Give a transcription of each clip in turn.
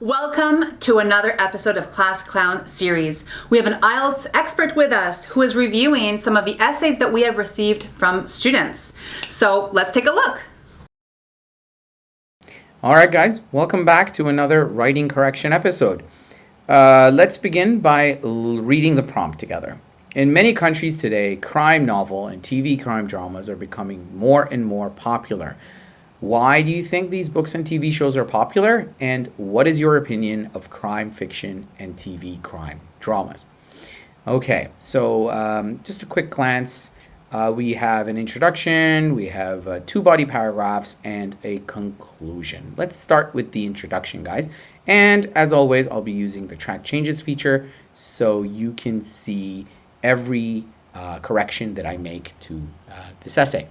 Welcome to another episode of Class Clown series. We have an IELTS expert with us who is reviewing some of the essays that we have received from students. So let's take a look. All right, guys, welcome back to another writing correction episode. Let's begin by reading the prompt together. In many countries today, crime novel and TV crime dramas are becoming more and more popular. Why do you think these books and TV shows are popular? And what is your opinion of crime fiction and TV crime dramas? Okay, so just a quick glance. We have an introduction, we have 2 body paragraphs, and a conclusion. Let's start with the introduction, guys. And as always, I'll be using the track changes feature so you can see every correction that I make to this essay.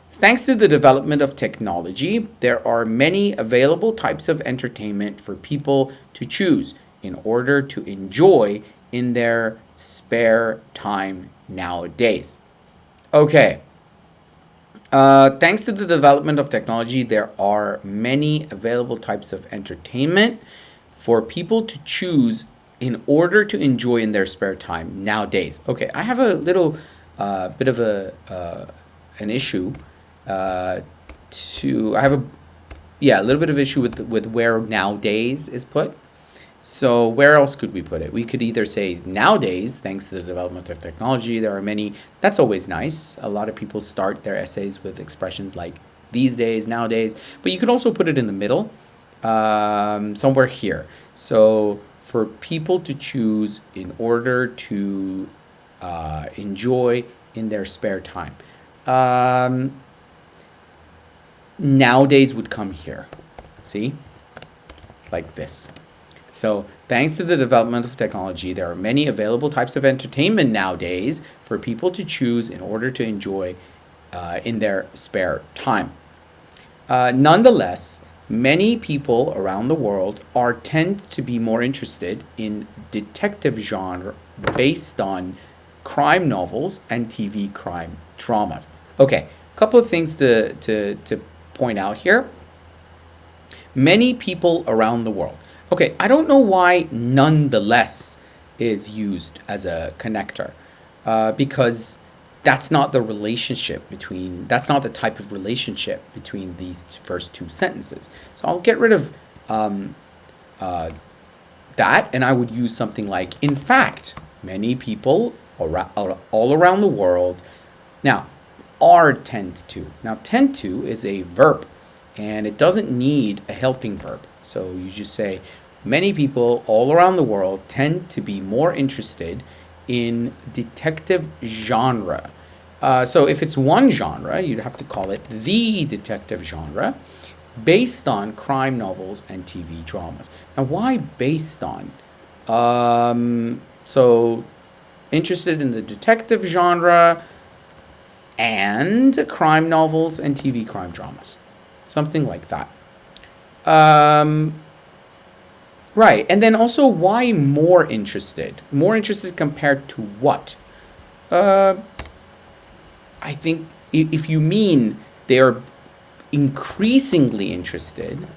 Thanks to the development of technology, there are many available types of entertainment for people to choose in order to enjoy in their spare time nowadays. Okay. Thanks to the development of technology, there are many available types of entertainment for people to choose in order to enjoy in their spare time nowadays. Okay, I have a little bit of an issue. I have a little bit of issue with where nowadays is put. So where else could we put it? We could either say nowadays, thanks to the development of technology, there are many. That's always nice. A lot of people start their essays with expressions like these days, nowadays. But you could also put it in the middle, somewhere here. So for people to choose in order to enjoy in their spare time. Nowadays would come here. See? Like this. So, thanks to the development of technology, there are many available types of entertainment nowadays for people to choose in order to enjoy in their spare time. Nonetheless, many people around the world tend to be more interested in detective genre based on crime novels and TV crime dramas. Okay, a couple of things to point out here. Many people around the world. Okay, I don't know why nonetheless is used as a connector, because that's not the that's not the type of relationship between these first 2 sentences. So I'll get rid of that, and I would use something like, in fact, many people all around the world. Now, tend to. Now, tend to is a verb, and it doesn't need a helping verb. So you just say, many people all around the world tend to be more interested in detective genre. So if it's one genre, you'd have to call it the detective genre, based on crime novels and TV dramas. Now, why based on? So interested in the detective genre and crime novels and TV crime dramas. Something like that. Right. And then also, why more interested? More interested compared to what? I think if you mean they're increasingly interested,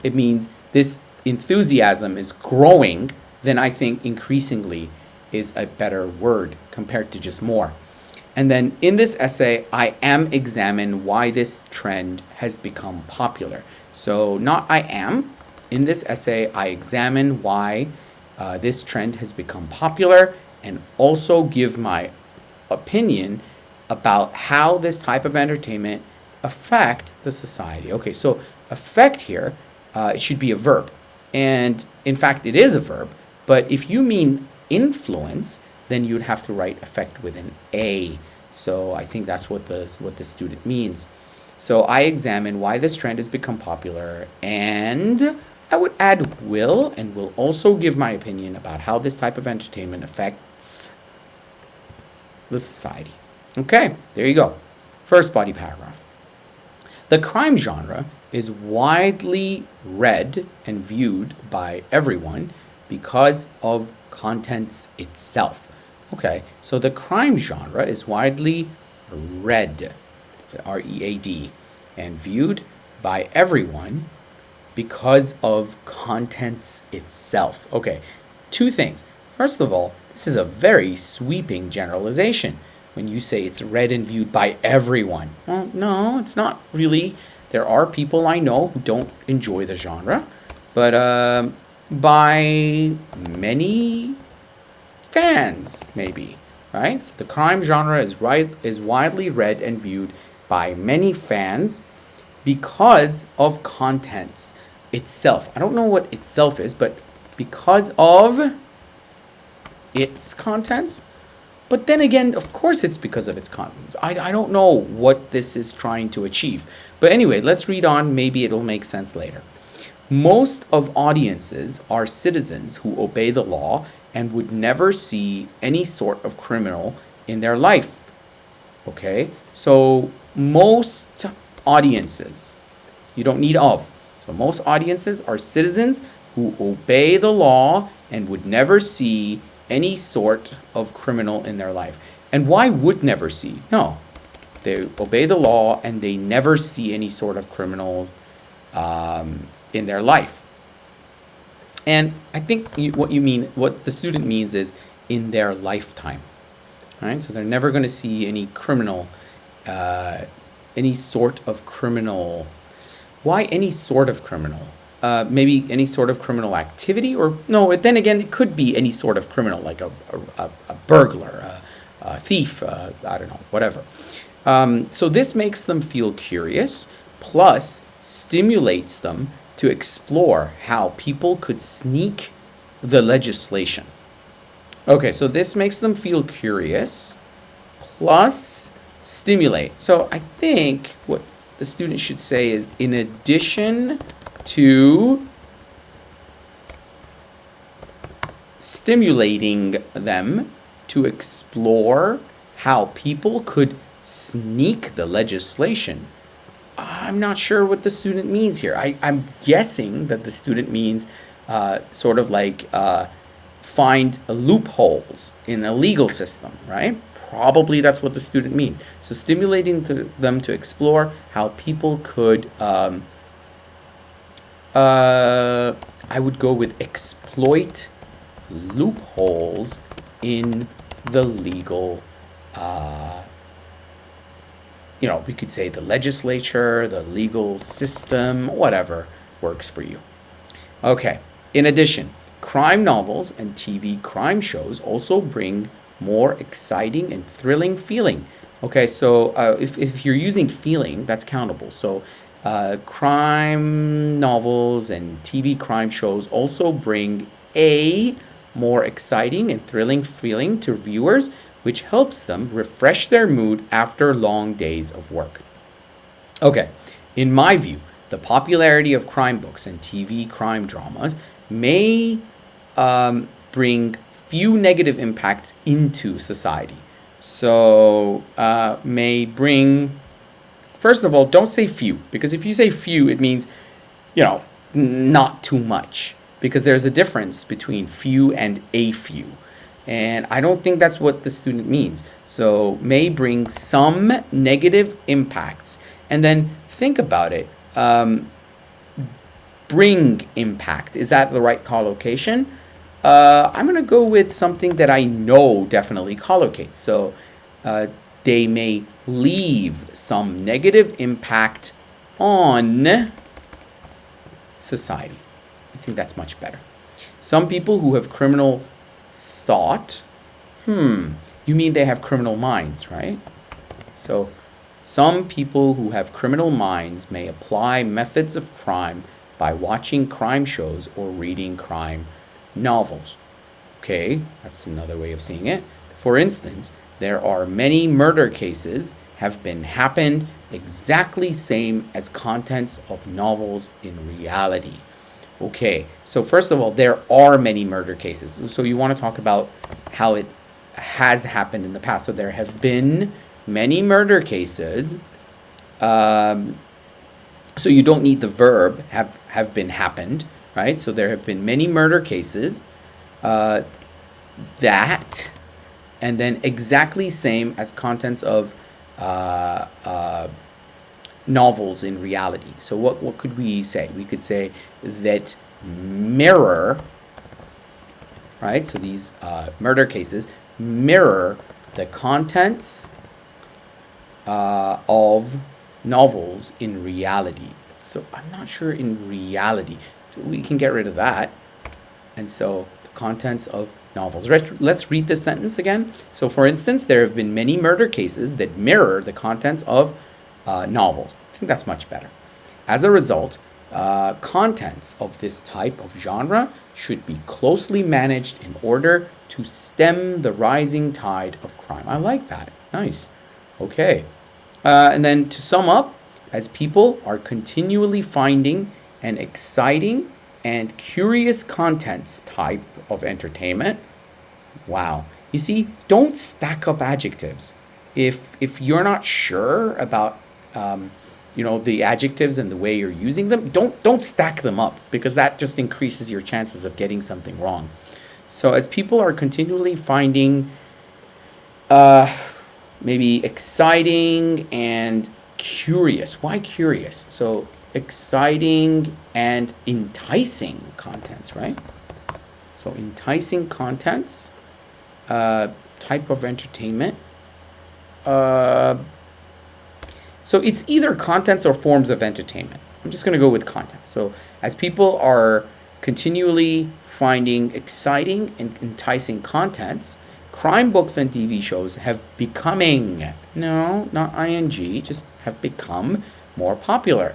it means this enthusiasm is growing, then I think increasingly is a better word compared to just more. And then in this essay, I am examine why this trend has become popular. So not I am. In this essay, I examine why this trend has become popular and also give my opinion about how this type of entertainment affect the society. Okay, so affect here, it should be a verb. And in fact, it is a verb. But if you mean influence, then you'd have to write affect with an A. So I think that's what the student means. So I examine why this trend has become popular, and I would add will, and will also give my opinion about how this type of entertainment affects the society. Okay, there you go. First body paragraph. The crime genre is widely read and viewed by everyone because of contents itself. Okay, so the crime genre is widely read, R-E-A-D, and viewed by everyone because of contents itself. Okay, two things. First of all, this is a very sweeping generalization. When you say it's read and viewed by everyone, well, no, it's not really. There are people I know who don't enjoy the genre, but by many fans, maybe, right? So the crime genre is widely read and viewed by many fans because of contents itself. I don't know what itself is, but because of its contents. But then again, of course it's because of its contents. I don't know what this is trying to achieve. But anyway, let's read on. Maybe it'll make sense later. Most of audiences are citizens who obey the law and would never see any sort of criminal in their life. Okay? So most audiences, you don't need of. So most audiences are citizens who obey the law and would never see any sort of criminal in their life. And why would never see? No. They obey the law and they never see any sort of criminal in their life. And I think what the student means is in their lifetime. Right? So they're never going to see any criminal, any sort of criminal. Why any sort of criminal? Maybe any sort of criminal activity, or no, then again, it could be any sort of criminal, like a burglar, a thief, I don't know, whatever. So this makes them feel curious, plus stimulates them to explore how people could sneak the legislation. Okay, so this makes them feel curious, plus stimulate. So I think what the student should say is, in addition to stimulating them to explore how people could sneak the legislation. I'm not sure what the student means here. I'm guessing that the student means sort of like find loopholes in a legal system, right? Probably that's what the student means. So stimulating them to explore how people could I would go with exploit loopholes in the legal, we could say the legislature, the legal system, whatever works for you. Okay, in addition, crime novels and TV crime shows also bring more exciting and thrilling feeling. Okay, so if you're using feeling, that's countable. So crime novels and TV crime shows also bring a more exciting and thrilling feeling to viewers, which helps them refresh their mood after long days of work. Okay, in my view, the popularity of crime books and TV crime dramas may bring few negative impacts into society. So may bring, first of all, don't say few, because if you say few, it means, not too much, because there's a difference between few and a few. And I don't think that's what the student means. So may bring some negative impacts. And then think about it. Bring impact. Is that the right collocation? I'm going to go with something that I know definitely collocates. So they may leave some negative impact on society. I think that's much better. Some people who have criminal thought, you mean they have criminal minds, right? So some people who have criminal minds may apply methods of crime by watching crime shows or reading crime novels. Okay, that's another way of seeing it. For instance, there are many murder cases have been happened exactly same as contents of novels in reality. Okay, so first of all, there are many murder cases. So you want to talk about how it has happened in the past. So there have been many murder cases. So you don't need the verb have been happened, right? So there have been many murder cases that, and then exactly same as contents of novels in reality. So what could we say? We could say that mirror, right? So these murder cases mirror the contents of novels in reality. So I'm not sure in reality. We can get rid of that. And so the contents of novels. Let's read this sentence again. So for instance, there have been many murder cases that mirror the contents of novels. I think that's much better. As a result, contents of this type of genre should be closely managed in order to stem the rising tide of crime. I like that. Nice. Okay. And then to sum up, as people are continually finding an exciting and curious contents type of entertainment, wow. You see, don't stack up adjectives. If you're not sure about the adjectives and the way you're using them, don't stack them up, because that just increases your chances of getting something wrong. So as people are continually finding maybe exciting and curious. Why curious? So exciting and enticing contents, right? So enticing contents, type of entertainment. So it's either contents or forms of entertainment. I'm just going to go with contents. So as people are continually finding exciting and enticing contents, crime books and TV shows have becoming, no, not ing, just have become more popular.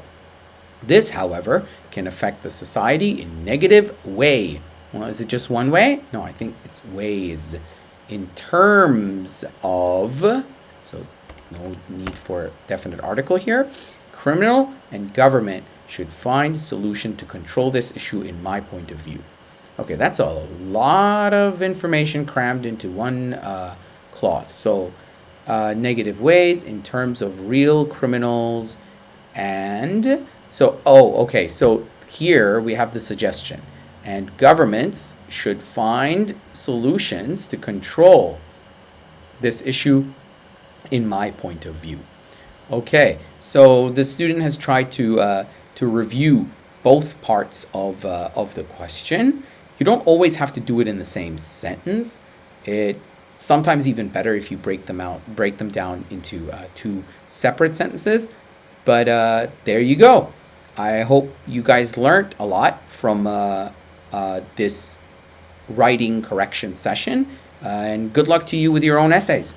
This, however, can affect the society in negative way. Well, is it just one way? No, I think it's ways. In terms of, so no need for definite article here, criminal and government should find a solution to control this issue in my point of view. Okay, that's a lot of information crammed into one clause. So negative ways in terms of real criminals. And so, okay, so here we have the suggestion. And governments should find solutions to control this issue in my point of view. Okay, so the student has tried to review both parts of the question. You don't always have to do it in the same sentence. It's sometimes even better if you break them down into two separate sentences. But there you go. I hope you guys learned a lot from this writing correction session. And good luck to you with your own essays.